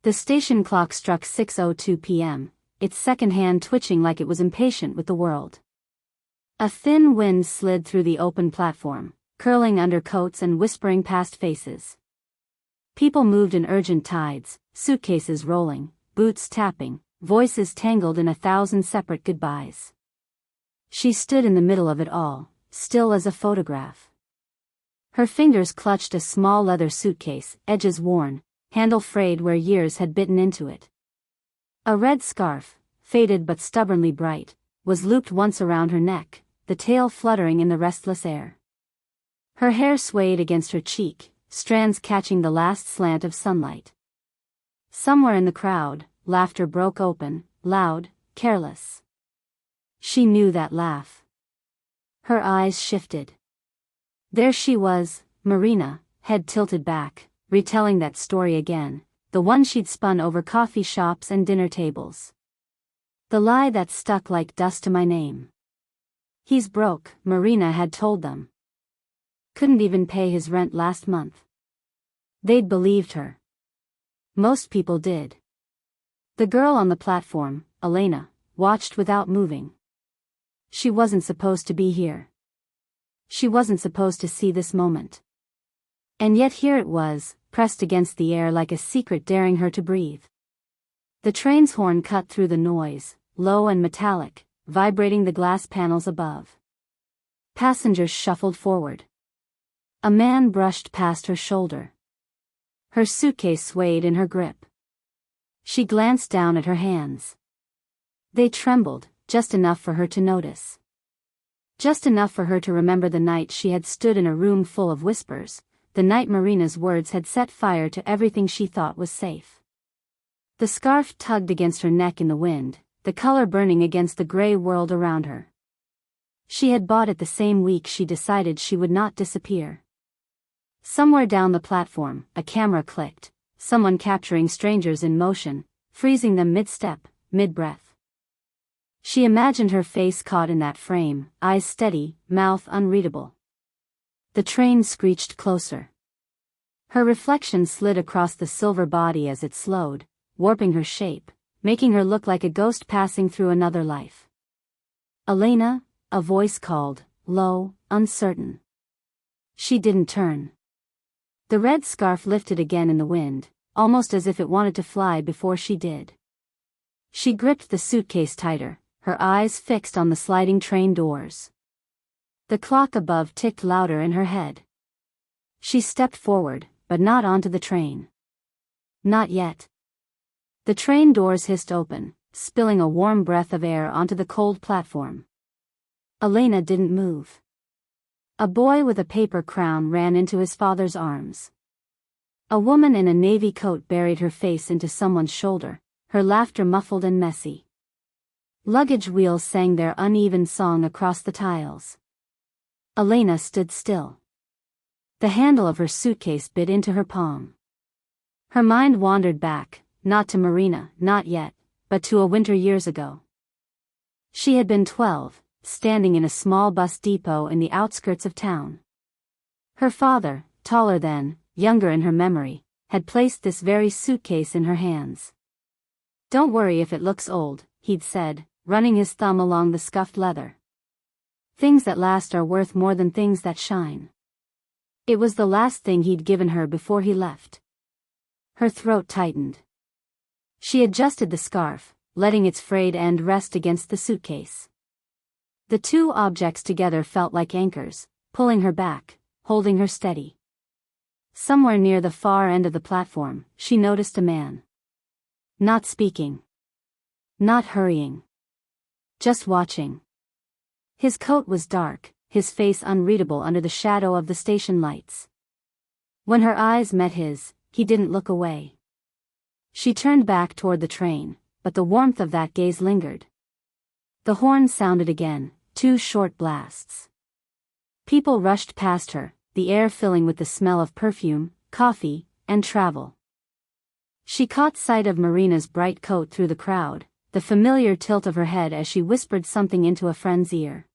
The station clock struck 6:02 p.m., its second hand twitching like it was impatient with the world. A thin wind slid through the open platform, curling under coats and whispering past faces. People moved in urgent tides, suitcases rolling, boots tapping, voices tangled in 1,000 separate goodbyes. She stood in the middle of it all, still as a photograph. Her fingers clutched a small leather suitcase, edges worn, handle frayed where years had bitten into it. A red scarf, faded but stubbornly bright, was looped once around her neck, the tail fluttering in the restless air. Her hair swayed against her cheek, strands catching the last slant of sunlight. Somewhere in the crowd, laughter broke open, loud, careless. She knew that laugh. Her eyes shifted. There she was, Marina, head tilted back, retelling that story again, the one she'd spun over coffee shops and dinner tables. The lie that stuck like dust to my name. He's broke, Marina had told them. Couldn't even pay his rent last month. They'd believed her. Most people did. The girl on the platform, Elena, watched without moving. She wasn't supposed to be here. She wasn't supposed to see this moment. And yet here it was, pressed against the air like a secret daring her to breathe. The train's horn cut through the noise, low and metallic, vibrating the glass panels above. Passengers shuffled forward. A man brushed past her shoulder. Her suitcase swayed in her grip. She glanced down at her hands. They trembled, just enough for her to notice. Just enough for her to remember the night she had stood in a room full of whispers, the night Marina's words had set fire to everything she thought was safe. The scarf tugged against her neck in the wind, the color burning against the gray world around her. She had bought it the same week she decided she would not disappear. Somewhere down the platform, a camera clicked, someone capturing strangers in motion, freezing them mid-step, mid-breath. She imagined her face caught in that frame, eyes steady, mouth unreadable. The train screeched closer. Her reflection slid across the silver body as it slowed, warping her shape, making her look like a ghost passing through another life. Elena, a voice called, low, uncertain. She didn't turn. The red scarf lifted again in the wind, almost as if it wanted to fly before she did. She gripped the suitcase tighter, her eyes fixed on the sliding train doors. The clock above ticked louder in her head. She stepped forward, but not onto the train. Not yet. The train doors hissed open, spilling a warm breath of air onto the cold platform. Elena didn't move. A boy with a paper crown ran into his father's arms. A woman in a navy coat buried her face into someone's shoulder, her laughter muffled and messy. Luggage wheels sang their uneven song across the tiles. Elena stood still. The handle of her suitcase bit into her palm. Her mind wandered back, not to Marina, not yet, but to a winter years ago. She had been 12, standing in a small bus depot in the outskirts of town. Her father, taller than, younger in her memory, had placed this very suitcase in her hands. "Don't worry if it looks old," he'd said, running his thumb along the scuffed leather. "Things that last are worth more than things that shine." It was the last thing he'd given her before he left. Her throat tightened. She adjusted the scarf, letting its frayed end rest against the suitcase. The two objects together felt like anchors, pulling her back, holding her steady. Somewhere near the far end of the platform, she noticed a man. Not speaking. Not hurrying. Just watching. His coat was dark, his face unreadable under the shadow of the station lights. When her eyes met his, he didn't look away. She turned back toward the train, but the warmth of that gaze lingered. The horn sounded again, 2 short blasts. People rushed past her, the air filling with the smell of perfume, coffee, and travel. She caught sight of Marina's bright coat through the crowd, the familiar tilt of her head as she whispered something into a friend's ear.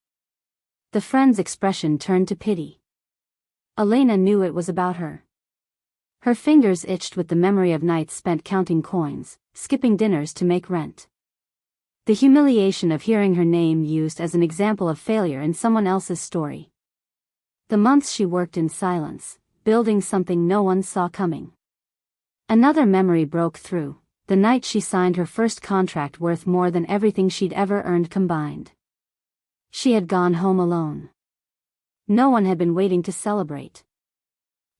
The friend's expression turned to pity. Elena knew it was about her. Her fingers itched with the memory of nights spent counting coins, skipping dinners to make rent. The humiliation of hearing her name used as an example of failure in someone else's story. The months she worked in silence, building something no one saw coming. Another memory broke through, the night she signed her first contract worth more than everything she'd ever earned combined. She had gone home alone. No one had been waiting to celebrate.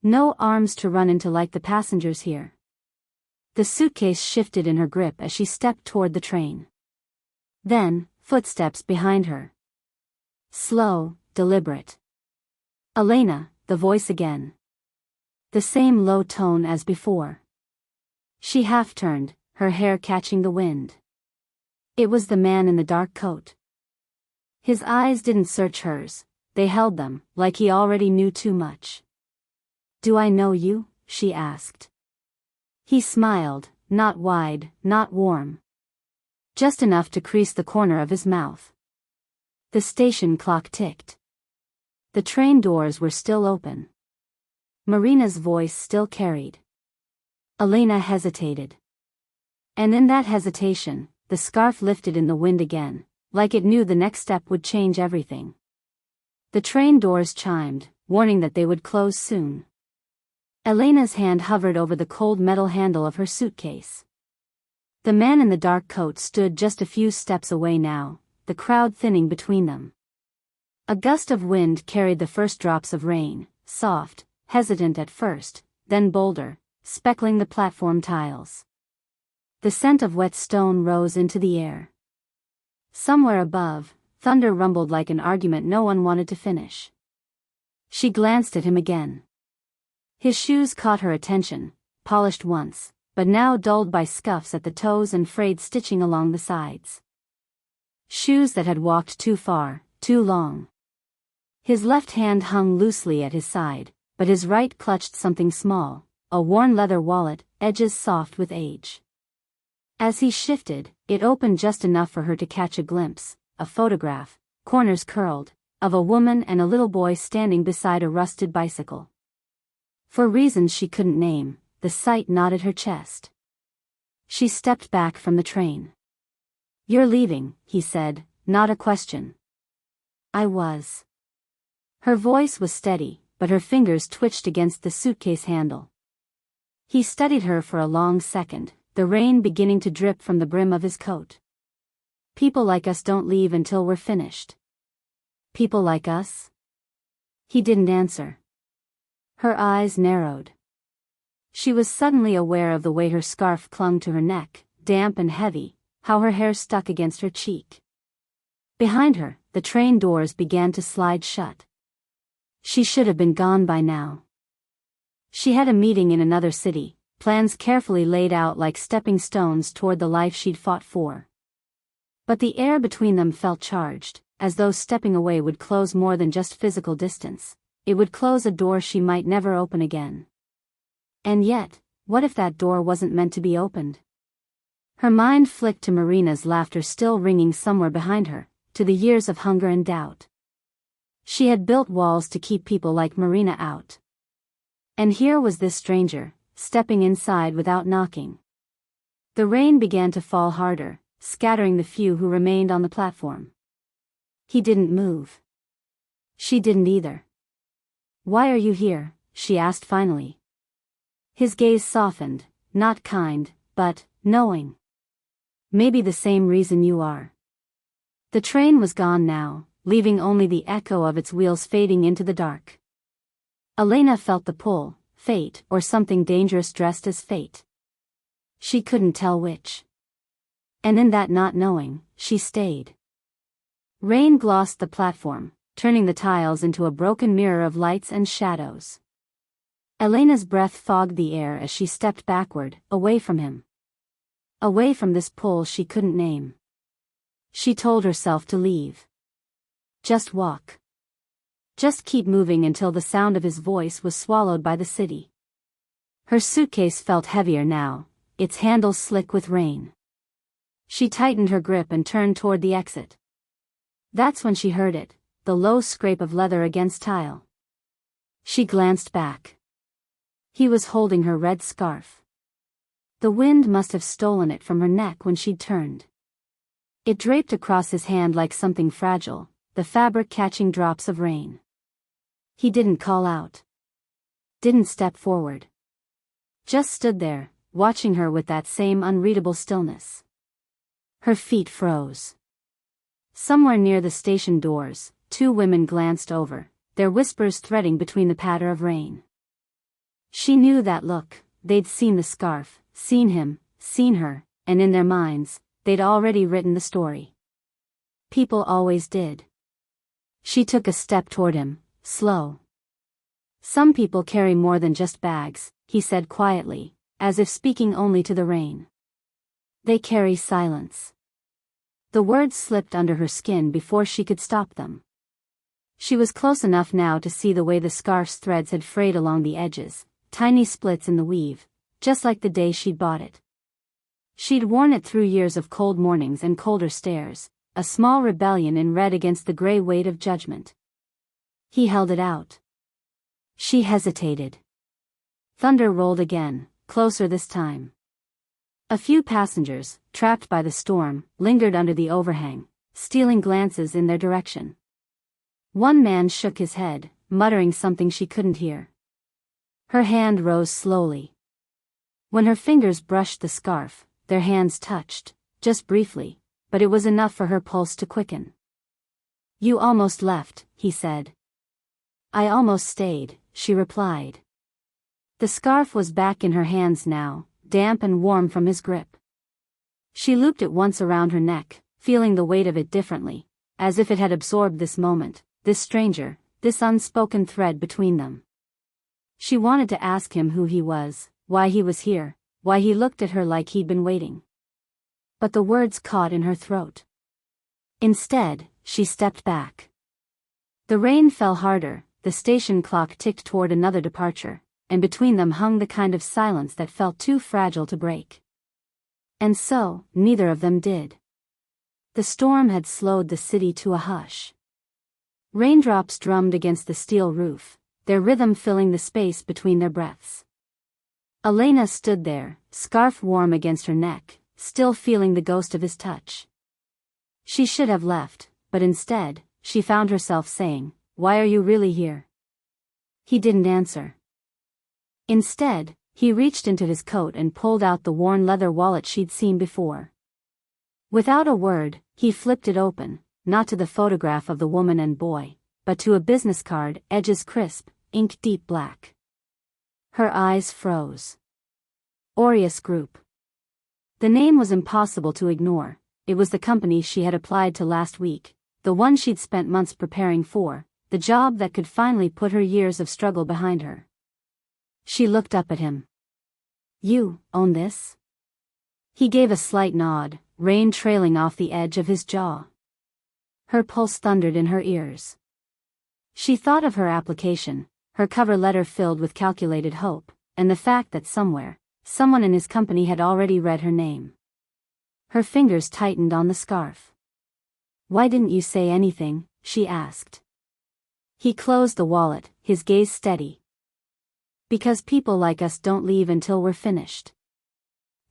No arms to run into like the passengers here. The suitcase shifted in her grip as she stepped toward the train. Then, footsteps behind her. Slow, deliberate. Elena, the voice again. The same low tone as before. She half turned, her hair catching the wind. It was the man in the dark coat. His eyes didn't search hers, they held them, like he already knew too much. "Do I know you?" she asked. He smiled, not wide, not warm. Just enough to crease the corner of his mouth. The station clock ticked. The train doors were still open. Marina's voice still carried. Elena hesitated. And in that hesitation, the scarf lifted in the wind again, like it knew the next step would change everything. The train doors chimed, warning that they would close soon. Elena's hand hovered over the cold metal handle of her suitcase. The man in the dark coat stood just a few steps away now, the crowd thinning between them. A gust of wind carried the first drops of rain, soft, hesitant at first, then bolder, speckling the platform tiles. The scent of wet stone rose into the air. Somewhere above, thunder rumbled like an argument no one wanted to finish. She glanced at him again. His shoes caught her attention, polished once, but now dulled by scuffs at the toes and frayed stitching along the sides. Shoes that had walked too far, too long. His left hand hung loosely at his side, but his right clutched something small, a worn leather wallet, edges soft with age. As he shifted, it opened just enough for her to catch a glimpse, a photograph, corners curled, of a woman and a little boy standing beside a rusted bicycle. For reasons she couldn't name, the sight knotted her chest. She stepped back from the train. "You're leaving," he said, not a question. "I was." Her voice was steady, but her fingers twitched against the suitcase handle. He studied her for a long second, the rain beginning to drip from the brim of his coat. "People like us don't leave until we're finished." "People like us?" He didn't answer. Her eyes narrowed. She was suddenly aware of the way her scarf clung to her neck, damp and heavy, how her hair stuck against her cheek. Behind her, the train doors began to slide shut. She should have been gone by now. She had a meeting in another city, plans carefully laid out like stepping stones toward the life she'd fought for. But the air between them felt charged, as though stepping away would close more than just physical distance. It would close a door she might never open again. And yet, what if that door wasn't meant to be opened? Her mind flicked to Marina's laughter still ringing somewhere behind her, to the years of hunger and doubt. She had built walls to keep people like Marina out. And here was this stranger, stepping inside without knocking. The rain began to fall harder, scattering the few who remained on the platform. He didn't move. She didn't either. "Why are you here?" she asked finally. His gaze softened, not kind, but knowing. "Maybe the same reason you are." The train was gone now, leaving only the echo of its wheels fading into the dark. Elena felt the pull, fate or something dangerous dressed as fate. She couldn't tell which. And in that not knowing, she stayed. Rain glossed the platform, turning the tiles into a broken mirror of lights and shadows. Elena's breath fogged the air as she stepped backward, away from him. Away from this pull she couldn't name. She told herself to leave. Just walk. Just keep moving until the sound of his voice was swallowed by the city. Her suitcase felt heavier now, its handle slick with rain. She tightened her grip and turned toward the exit. That's when she heard it, the low scrape of leather against tile. She glanced back. He was holding her red scarf. The wind must have stolen it from her neck when she'd turned. It draped across his hand like something fragile, the fabric catching drops of rain. He didn't call out. Didn't step forward. Just stood there, watching her with that same unreadable stillness. Her feet froze. Somewhere near the station doors, two women glanced over, their whispers threading between the patter of rain. She knew that look. They'd seen the scarf, seen him, seen her, and in their minds, they'd already written the story. People always did. She took a step toward him, slow. Some people carry more than just bags, he said quietly, as if speaking only to the rain. They carry silence. The words slipped under her skin before she could stop them. She was close enough now to see the way the scarf's threads had frayed along the edges, tiny splits in the weave, just like the day she'd bought it. She'd worn it through years of cold mornings and colder stares, a small rebellion in red against the gray weight of judgment. He held it out. She hesitated. Thunder rolled again, closer this time. A few passengers, trapped by the storm, lingered under the overhang, stealing glances in their direction. One man shook his head, muttering something she couldn't hear. Her hand rose slowly. When her fingers brushed the scarf, their hands touched, just briefly, but it was enough for her pulse to quicken. "You almost left," he said. "I almost stayed," she replied. The scarf was back in her hands now, damp and warm from his grip. She looped it once around her neck, feeling the weight of it differently, as if it had absorbed this moment, this stranger, this unspoken thread between them. She wanted to ask him who he was, why he was here, why he looked at her like he'd been waiting. But the words caught in her throat. Instead, she stepped back. The rain fell harder, the station clock ticked toward another departure, and between them hung the kind of silence that felt too fragile to break. And so, neither of them did. The storm had slowed the city to a hush. Raindrops drummed against the steel roof, their rhythm filling the space between their breaths. Elena stood there, scarf warm against her neck, still feeling the ghost of his touch. She should have left, but instead, she found herself saying, "Why are you really here?" He didn't answer. Instead, he reached into his coat and pulled out the worn leather wallet she'd seen before. Without a word, he flipped it open, not to the photograph of the woman and boy, but to a business card, edges crisp, ink deep black. Her eyes froze. Aureus Group. The name was impossible to ignore. It was the company she had applied to last week, the one she'd spent months preparing for, the job that could finally put her years of struggle behind her. She looked up at him. "You own this?" He gave a slight nod, rain trailing off the edge of his jaw. Her pulse thundered in her ears. She thought of her application, her cover letter filled with calculated hope, and the fact that somewhere, someone in his company had already read her name. Her fingers tightened on the scarf. "Why didn't you say anything?" she asked. He closed the wallet, his gaze steady. "Because people like us don't leave until we're finished."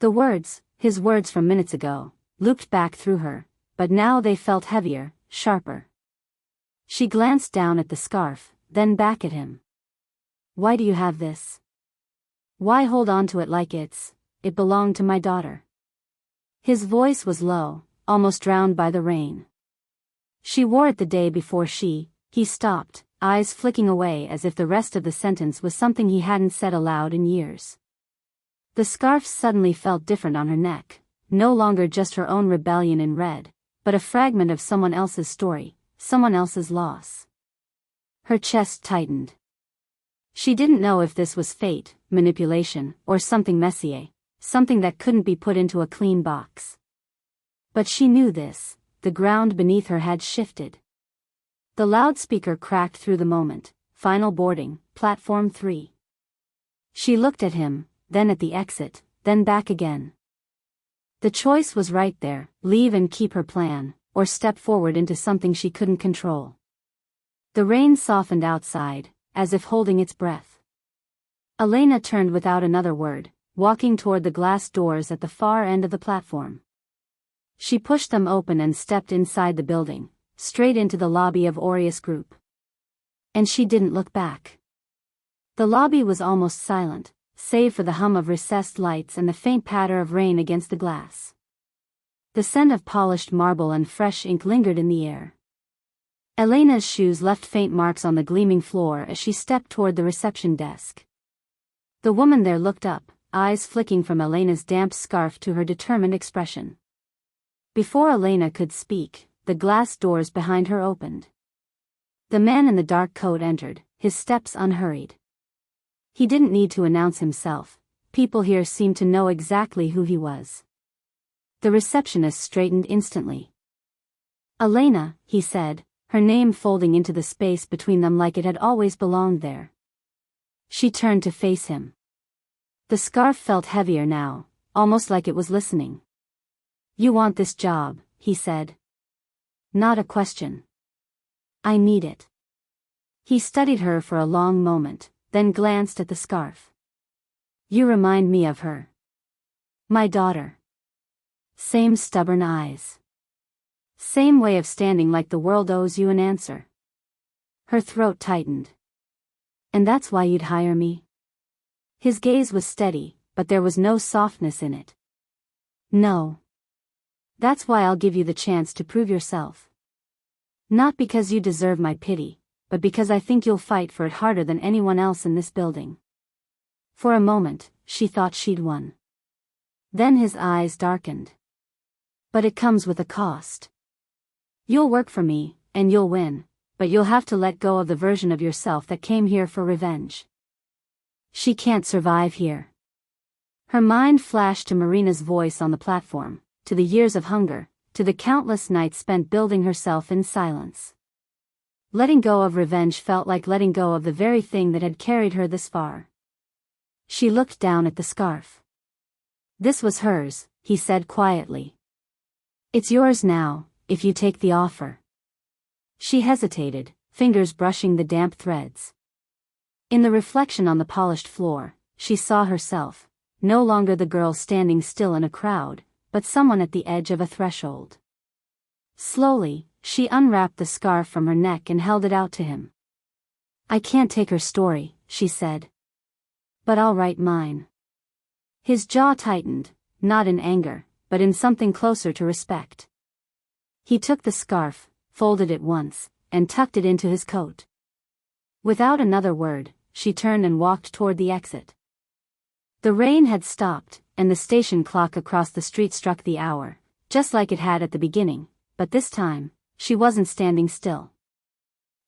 The words, his words from minutes ago, looped back through her, but now they felt heavier, sharper. She glanced down at the scarf, then back at him. "Why do you have this? Why hold on to it like it belonged to my daughter?" His voice was low, almost drowned by the rain. "She wore it the day before he stopped, eyes flicking away as if the rest of the sentence was something he hadn't said aloud in years. The scarf suddenly felt different on her neck, no longer just her own rebellion in red, but a fragment of someone else's story, someone else's loss. Her chest tightened. She didn't know if this was fate, manipulation, or something messier, something that couldn't be put into a clean box. But she knew this, the ground beneath her had shifted. The loudspeaker cracked through the moment, "Final boarding, platform 3. She looked at him, then at the exit, then back again. The choice was right there, leave and keep her plan, or step forward into something she couldn't control. The rain softened outside, as if holding its breath. Elena turned without another word, walking toward the glass doors at the far end of the platform. She pushed them open and stepped inside the building, straight into the lobby of Aureus Group. And she didn't look back. The lobby was almost silent, save for the hum of recessed lights and the faint patter of rain against the glass. The scent of polished marble and fresh ink lingered in the air. Elena's shoes left faint marks on the gleaming floor as she stepped toward the reception desk. The woman there looked up, eyes flicking from Elena's damp scarf to her determined expression. Before Elena could speak, the glass doors behind her opened. The man in the dark coat entered, his steps unhurried. He didn't need to announce himself. People here seemed to know exactly who he was. The receptionist straightened instantly. "Elena," he said, her name folding into the space between them like it had always belonged there. She turned to face him. The scarf felt heavier now, almost like it was listening. "You want this job," he said. "Not a question. I need it." He studied her for a long moment, then glanced at the scarf. "You remind me of her. My daughter. Same stubborn eyes. Same way of standing like the world owes you an answer." Her throat tightened. "And that's why you'd hire me?" His gaze was steady, but there was no softness in it. "No. That's why I'll give you the chance to prove yourself. Not because you deserve my pity, but because I think you'll fight for it harder than anyone else in this building." For a moment, she thought she'd won. Then his eyes darkened. "But it comes with a cost. You'll work for me, and you'll win, but you'll have to let go of the version of yourself that came here for revenge. She can't survive here." Her mind flashed to Marina's voice on the platform, to the years of hunger, to the countless nights spent building herself in silence. Letting go of revenge felt like letting go of the very thing that had carried her this far. She looked down at the scarf. "This was hers," he said quietly. "It's yours now, if you take the offer." She hesitated, fingers brushing the damp threads. In the reflection on the polished floor, she saw herself, no longer the girl standing still in a crowd, but someone at the edge of a threshold. Slowly, she unwrapped the scarf from her neck and held it out to him. "I can't take her story," she said. "But I'll write mine." His jaw tightened, not in anger, but in something closer to respect. He took the scarf, folded it once, and tucked it into his coat. Without another word, she turned and walked toward the exit. The rain had stopped, and the station clock across the street struck the hour, just like it had at the beginning, but this time, she wasn't standing still.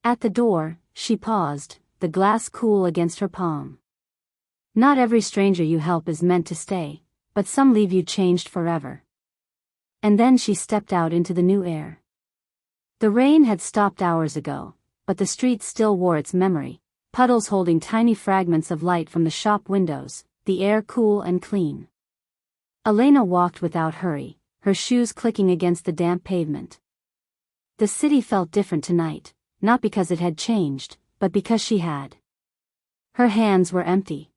At the door, she paused, the glass cool against her palm. Not every stranger you help is meant to stay, but some leave you changed forever. And then she stepped out into the new air. The rain had stopped hours ago, but the street still wore its memory, puddles holding tiny fragments of light from the shop windows, the air cool and clean. Elena walked without hurry, her shoes clicking against the damp pavement. The city felt different tonight, not because it had changed, but because she had. Her hands were empty.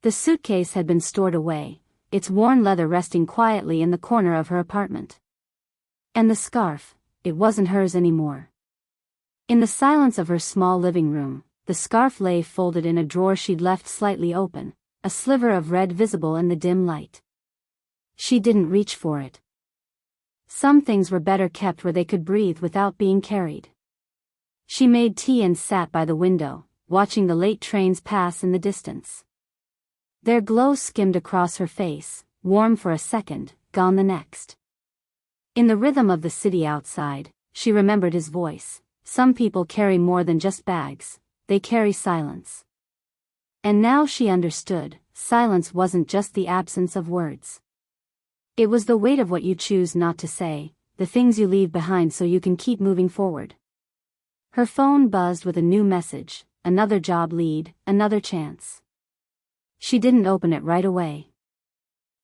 The suitcase had been stored away, its worn leather resting quietly in the corner of her apartment. And the scarf, it wasn't hers anymore. In the silence of her small living room, the scarf lay folded in a drawer she'd left slightly open, a sliver of red visible in the dim light. She didn't reach for it. Some things were better kept where they could breathe without being carried. She made tea and sat by the window, watching the late trains pass in the distance. Their glow skimmed across her face, warm for a second, gone the next. In the rhythm of the city outside, she remembered his voice. Some people carry more than just bags, they carry silence. And now she understood, silence wasn't just the absence of words. It was the weight of what you choose not to say, the things you leave behind so you can keep moving forward. Her phone buzzed with a new message, another job lead, another chance. She didn't open it right away.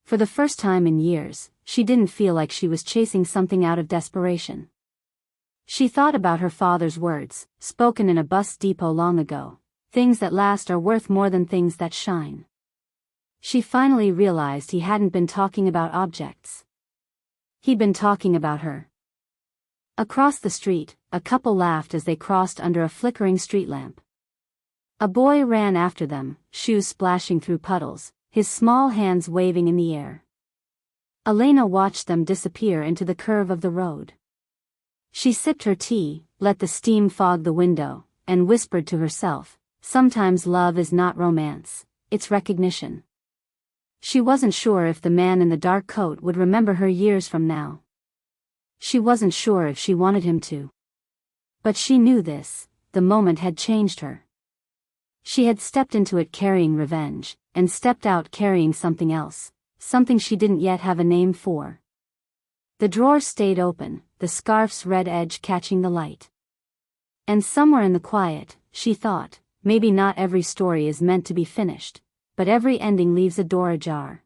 For the first time in years, she didn't feel like she was chasing something out of desperation. She thought about her father's words, spoken in a bus depot long ago. Things that last are worth more than things that shine. She finally realized he hadn't been talking about objects. He'd been talking about her. Across the street, a couple laughed as they crossed under a flickering street lamp. A boy ran after them, shoes splashing through puddles, his small hands waving in the air. Elena watched them disappear into the curve of the road. She sipped her tea, let the steam fog the window, and whispered to herself, "Sometimes love is not romance, it's recognition." She wasn't sure if the man in the dark coat would remember her years from now. She wasn't sure if she wanted him to. But she knew this, the moment had changed her. She had stepped into it carrying revenge, and stepped out carrying something else, something she didn't yet have a name for. The drawer stayed open, the scarf's red edge catching the light. And somewhere in the quiet, she thought, maybe not every story is meant to be finished, but every ending leaves a door ajar.